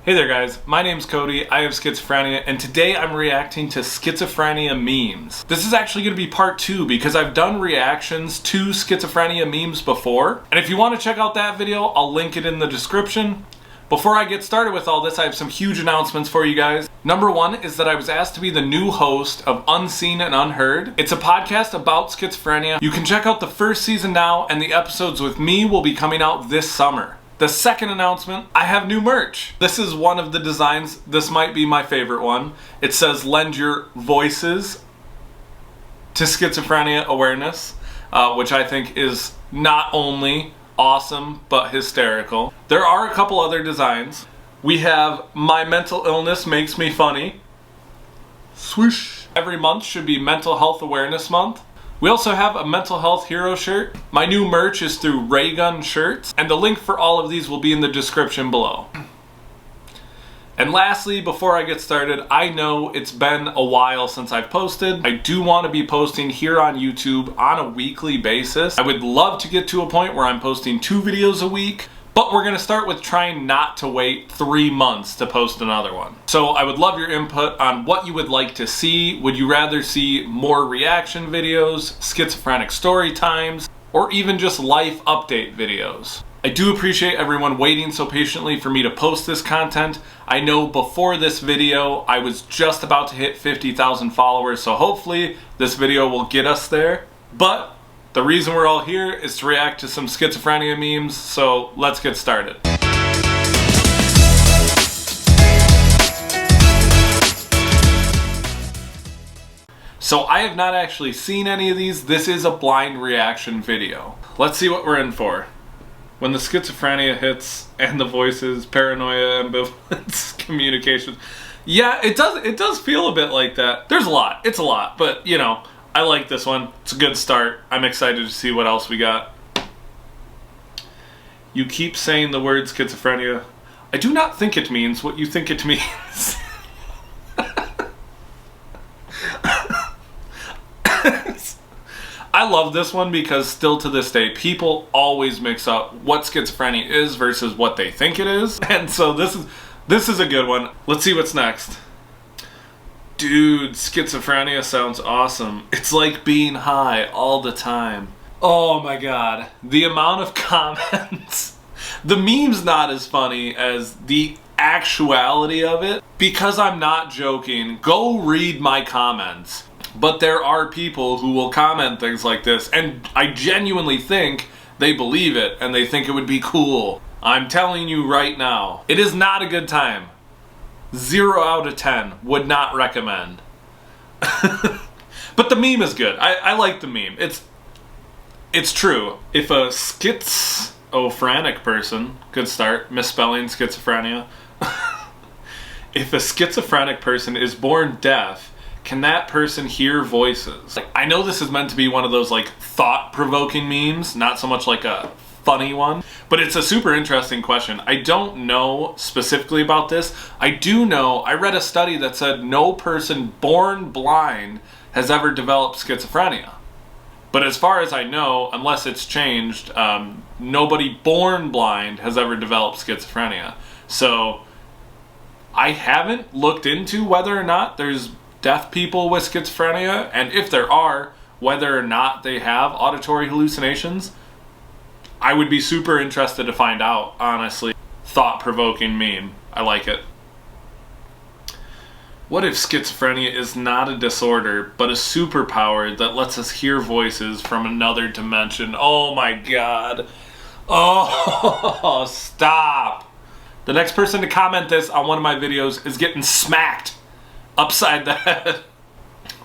Hey there guys, my name's Cody, I have schizophrenia, and today I'm reacting to schizophrenia memes. This is actually going to be part 2 because I've done reactions to schizophrenia memes before, and if you want to check out that video, I'll link it in the description. Before I get started with all this, I have some huge announcements for you guys. Number 1 is that I was asked to be the new host of Unseen and Unheard. It's a podcast about schizophrenia. You can check out the first season now, and the episodes with me will be coming out this summer. The second announcement, I have new merch. This is one of the designs. This might be my favorite one. It says, "Lend your voices to schizophrenia awareness," which I think is not only awesome, but hysterical. There are a couple other designs. We have "My mental illness makes me funny." Swoosh. Every month should be Mental Health Awareness Month. We also have a Mental Health Hero shirt. My new merch is through Raygun Shirts, and the link for all of these will be in the description below. And lastly, before I get started, I know it's been a while since I've posted. I do want to be posting here on YouTube on a weekly basis. I would love to get to a point where I'm posting 2 videos a week, but we're going to start with trying not to wait 3 months to post another one. So I would love your input on what you would like to see. Would you rather see more reaction videos, schizophrenic story times, or even just life update videos? I do appreciate everyone waiting so patiently for me to post this content. I know before this video, I was just about to hit 50,000 followers, so hopefully this video will get us there. But the reason we're all here is to react to some schizophrenia memes, so let's get started. So I have not actually seen any of these. This is a blind reaction video. Let's see what we're in for. When the schizophrenia hits and the voices, paranoia, ambivalence, communication. Yeah, it does feel a bit like that. There's a lot. It's a lot, but you know, I like this one. It's a good start. I'm excited to see what else we got. You keep saying the word schizophrenia. I do not think it means what you think it means. I love this one because still to this day, people always mix up what schizophrenia is versus what they think it is. And so this is a good one. Let's see what's next. Dude, schizophrenia sounds awesome. It's like being high all the time. Oh my god. The amount of comments. The meme's not as funny as the actuality of it. Because I'm not joking, go read my comments. But there are people who will comment things like this, and I genuinely think they believe it and they think it would be cool. I'm telling you right now, it is not a good time. 0 out of 10. Would not recommend. But the meme is good. I like the meme. It's true. If a schizophrenic person, good start, misspelling schizophrenia. If a schizophrenic person is born deaf, can that person hear voices? I know this is meant to be one of those like thought-provoking memes, not so much like a funny one, but it's a super interesting question. I don't know specifically about this. I do know, I read a study that said no person born blind has ever developed schizophrenia. But as far as I know, unless it's changed, nobody born blind has ever developed schizophrenia. So I haven't looked into whether or not there's deaf people with schizophrenia, and if there are, whether or not they have auditory hallucinations. I would be super interested to find out, honestly. Thought-provoking meme. I like it. What if schizophrenia is not a disorder, but a superpower that lets us hear voices from another dimension? Oh my god. Oh, stop. The next person to comment this on one of my videos is getting smacked upside the head.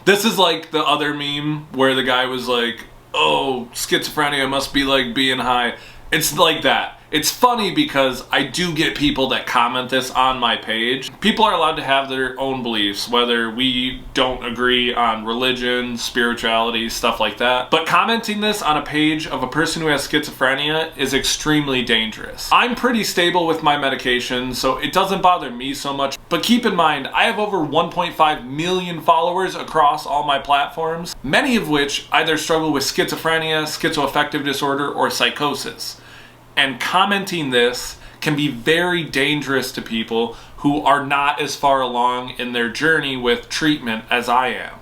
This is like the other meme where the guy was like, oh, schizophrenia must be like being high. It's like that. It's funny because I do get people that comment this on my page. People are allowed to have their own beliefs, whether we don't agree on religion, spirituality, stuff like that. But commenting this on a page of a person who has schizophrenia is extremely dangerous. I'm pretty stable with my medication, so it doesn't bother me so much. But keep in mind, I have over 1.5 million followers across all my platforms, many of which either struggle with schizophrenia, schizoaffective disorder, or psychosis. And commenting this can be very dangerous to people who are not as far along in their journey with treatment as I am.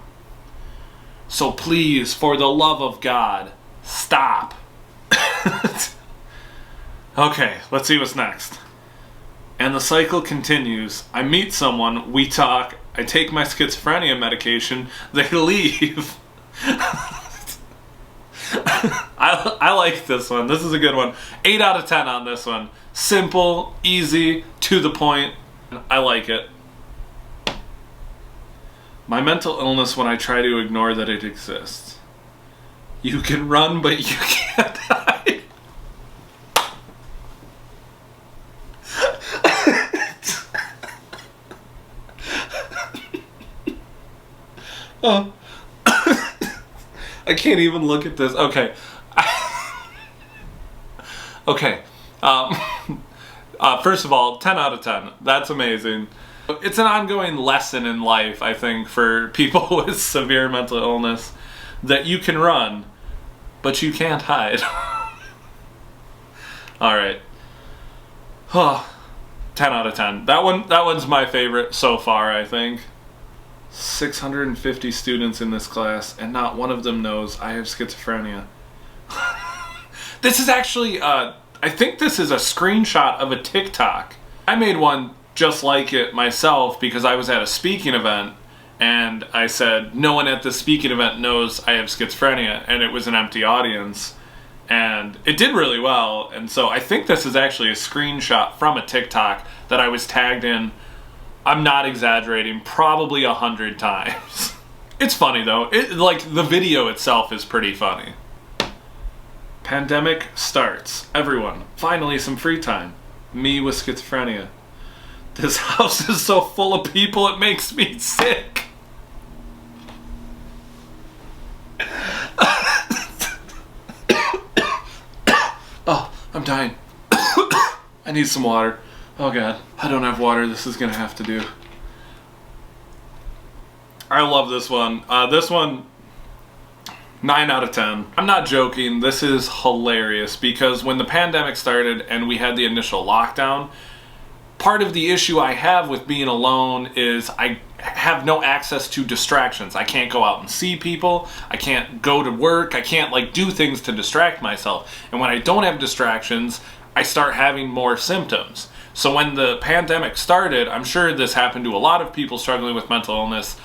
So please, for the love of God, stop. Okay, let's see what's next. And the cycle continues. I meet someone, we talk, I take my schizophrenia medication, they leave. I like this one. This is a good one. 8 out of 10 on this one. Simple, easy, to the point. I like it. My mental illness when I try to ignore that it exists. You can run, but you can't hide. Oh. I can't even look at this. Okay. Okay. First of all, 10 out of 10. That's amazing. It's an ongoing lesson in life, I think, for people with severe mental illness, that you can run, but you can't hide. Alright. 10 out of 10. That one's my favorite so far, I think. 650 students in this class, and not one of them knows I have schizophrenia. This is actually, I think this is a screenshot of a TikTok. I made one just like it myself because I was at a speaking event, and I said, no one at the speaking event knows I have schizophrenia, and it was an empty audience. And it did really well, and so I think this is actually a screenshot from a TikTok that I was tagged in. I'm not exaggerating, probably 100 times. It's funny though. Like, the video itself is pretty funny. Pandemic starts. Everyone, finally some free time. Me with schizophrenia. This house is so full of people it makes me sick. Oh, I'm dying. I need some water. Oh god, I don't have water. This is gonna have to do. I love this one. This one, 9 out of 10. I'm not joking. This is hilarious because when the pandemic started and we had the initial lockdown, part of the issue I have with being alone is I have no access to distractions. I can't go out and see people. I can't go to work. I can't like do things to distract myself. And when I don't have distractions, I start having more symptoms. So when the pandemic started, I'm sure this happened to a lot of people struggling with mental illness,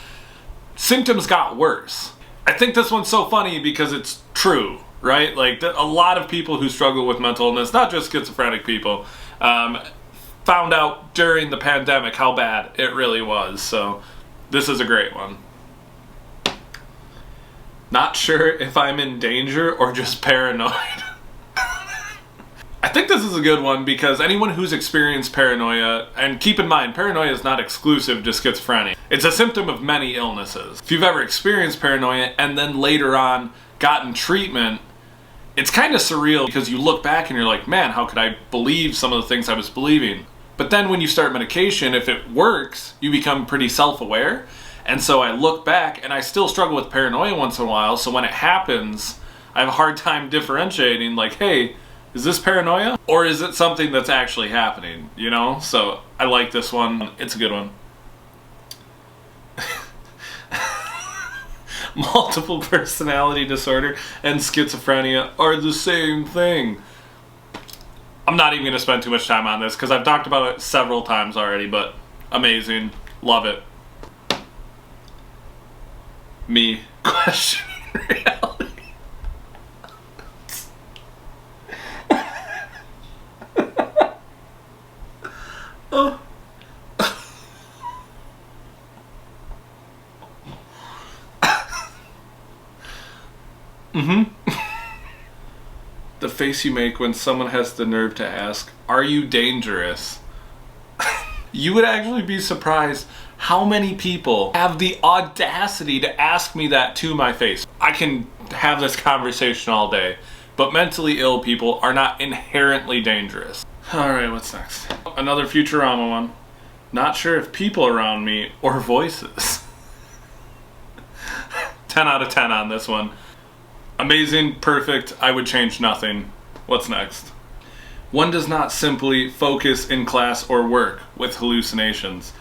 symptoms got worse. I think this one's so funny because it's true, right? Like, a lot of people who struggle with mental illness, not just schizophrenic people, found out during the pandemic how bad it really was. So this is a great one. Not sure if I'm in danger or just paranoid. I think this is a good one because anyone who's experienced paranoia, and keep in mind, paranoia is not exclusive to schizophrenia. It's a symptom of many illnesses. If you've ever experienced paranoia and then later on gotten treatment, it's kind of surreal because you look back and you're like, man, how could I believe some of the things I was believing? But then when you start medication, if it works, you become pretty self-aware. And so I look back and I still struggle with paranoia once in a while. So when it happens, I have a hard time differentiating like, hey, is this paranoia? Or is it something that's actually happening, you know? So I like this one. It's a good one. Multiple personality disorder and schizophrenia are the same thing. I'm not even going to spend too much time on this because I've talked about it several times already, but amazing. Love it. Me questioning reality. Oh. The face you make when someone has the nerve to ask, "Are you dangerous?" You would actually be surprised how many people have the audacity to ask me that to my face. I can have this conversation all day, but mentally ill people are not inherently dangerous. Alright, what's next? Another Futurama one. Not sure if people around me or voices. 10 out of 10 on this one. Amazing, perfect, I would change nothing. What's next? One does not simply focus in class or work with hallucinations.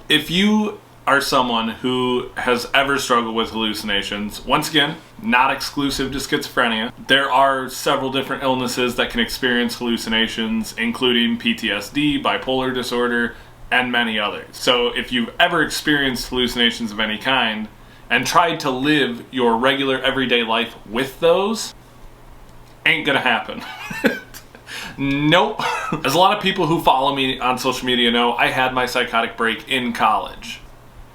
If you are someone who has ever struggled with hallucinations, once again, not exclusive to schizophrenia, there are several different illnesses that can experience hallucinations, including PTSD, bipolar disorder, and many others. So if you've ever experienced hallucinations of any kind and tried to live your regular everyday life with those, ain't gonna happen. Nope. As a lot of people who follow me on social media know, I had my psychotic break in college.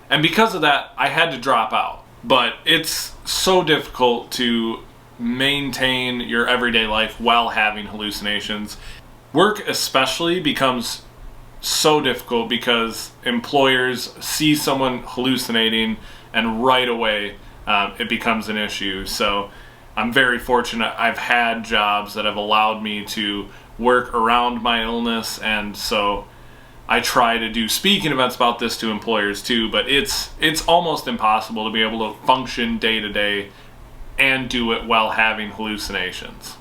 And because of that, I had to drop out. But it's so difficult to maintain your everyday life while having hallucinations. Work especially becomes so difficult because employers see someone hallucinating and right away it becomes an issue. So I'm very fortunate. I've had jobs that have allowed me to work around my illness, and so I try to do speaking events about this to employers too, but it's almost impossible to be able to function day to day and do it while having hallucinations.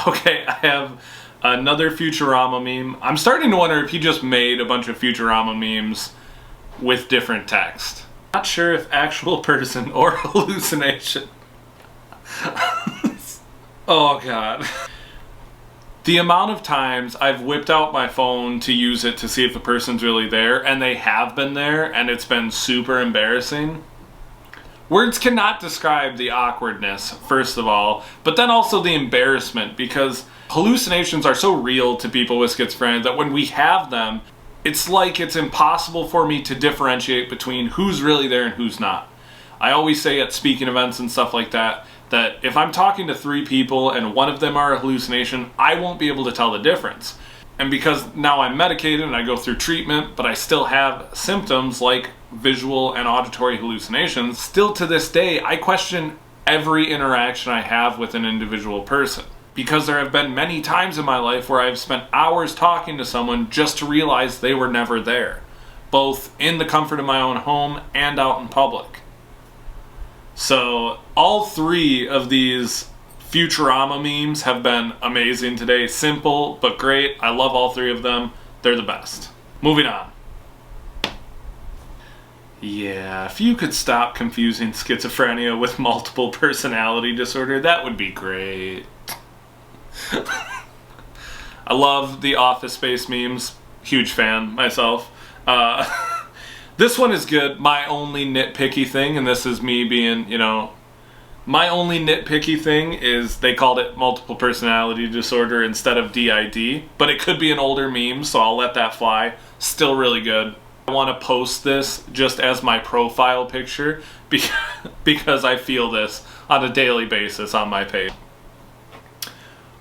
Okay, I have another Futurama meme. I'm starting to wonder if he just made a bunch of Futurama memes with different text. Not sure if actual person or hallucination. Oh God. The amount of times I've whipped out my phone to use it to see if the person's really there, and they have been there, and it's been super embarrassing. Words cannot describe the awkwardness, first of all, but then also the embarrassment, because hallucinations are so real to people with schizophrenia that when we have them, it's like it's impossible for me to differentiate between who's really there and who's not. I always say at speaking events and stuff like that if I'm talking to 3 people and one of them are a hallucination, I won't be able to tell the difference. And because now I'm medicated and I go through treatment, but I still have symptoms like visual and auditory hallucinations, still to this day, I question every interaction I have with an individual person. Because there have been many times in my life where I've spent hours talking to someone just to realize they were never there, both in the comfort of my own home and out in public. So all 3 of these Futurama memes have been amazing today. Simple, but great. I love all 3 of them. They're the best. Moving on. Yeah, if you could stop confusing schizophrenia with multiple personality disorder, that would be great. I love the Office Space memes. Huge fan myself. This one is good. My only nitpicky thing, and this is me being, my only nitpicky thing is they called it multiple personality disorder instead of DID, but it could be an older meme, so I'll let that fly. Still really good. I want to post this just as my profile picture because I feel this on a daily basis on my page.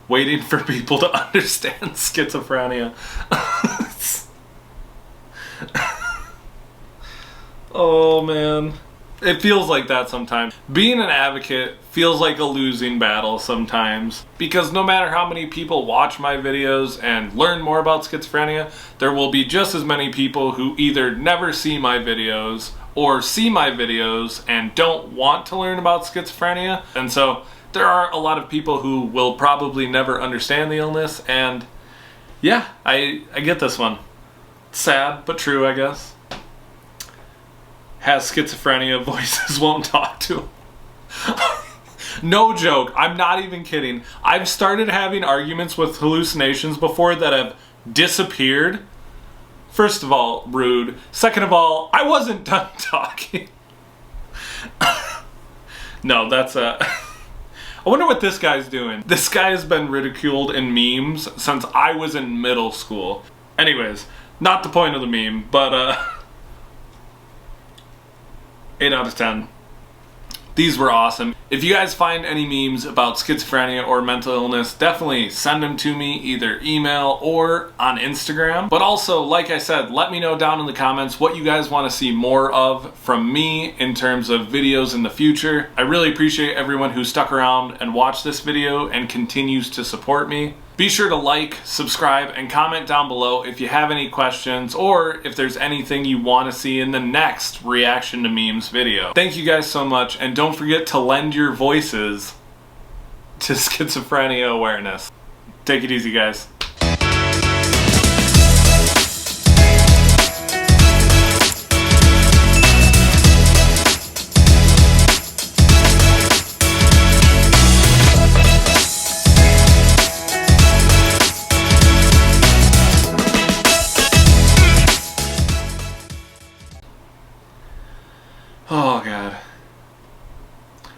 Waiting for people to understand schizophrenia. Oh man. It feels like that sometimes. Being an advocate feels like a losing battle sometimes, because no matter how many people watch my videos and learn more about schizophrenia, there will be just as many people who either never see my videos or see my videos and don't want to learn about schizophrenia. And so there are a lot of people who will probably never understand the illness, and yeah, I get this one. Sad, but true, I guess. Has schizophrenia, voices won't talk to him. No joke, I'm not even kidding. I've started having arguments with hallucinations before that have disappeared. First of all, rude. Second of all, I wasn't done talking. No, that's I wonder what this guy's doing. This guy has been ridiculed in memes since I was in middle school. Anyways, not the point of the meme, but 8 out of 10. These were awesome. If you guys find any memes about schizophrenia or mental illness, definitely send them to me, either email or on Instagram. But also, like I said, let me know down in the comments what you guys want to see more of from me in terms of videos in the future. I really appreciate everyone who stuck around and watched this video and continues to support me. Be sure to like, subscribe, and comment down below if you have any questions or if there's anything you want to see in the next reaction to memes video. Thank you guys so much, and don't forget to lend your voices to schizophrenia awareness. Take it easy, guys. Oh God.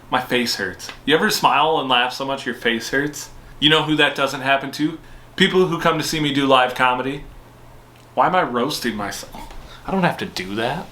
My face hurts. You ever smile and laugh so much your face hurts? You know who that doesn't happen to? People who come to see me do live comedy. Why am I roasting myself? I don't have to do that.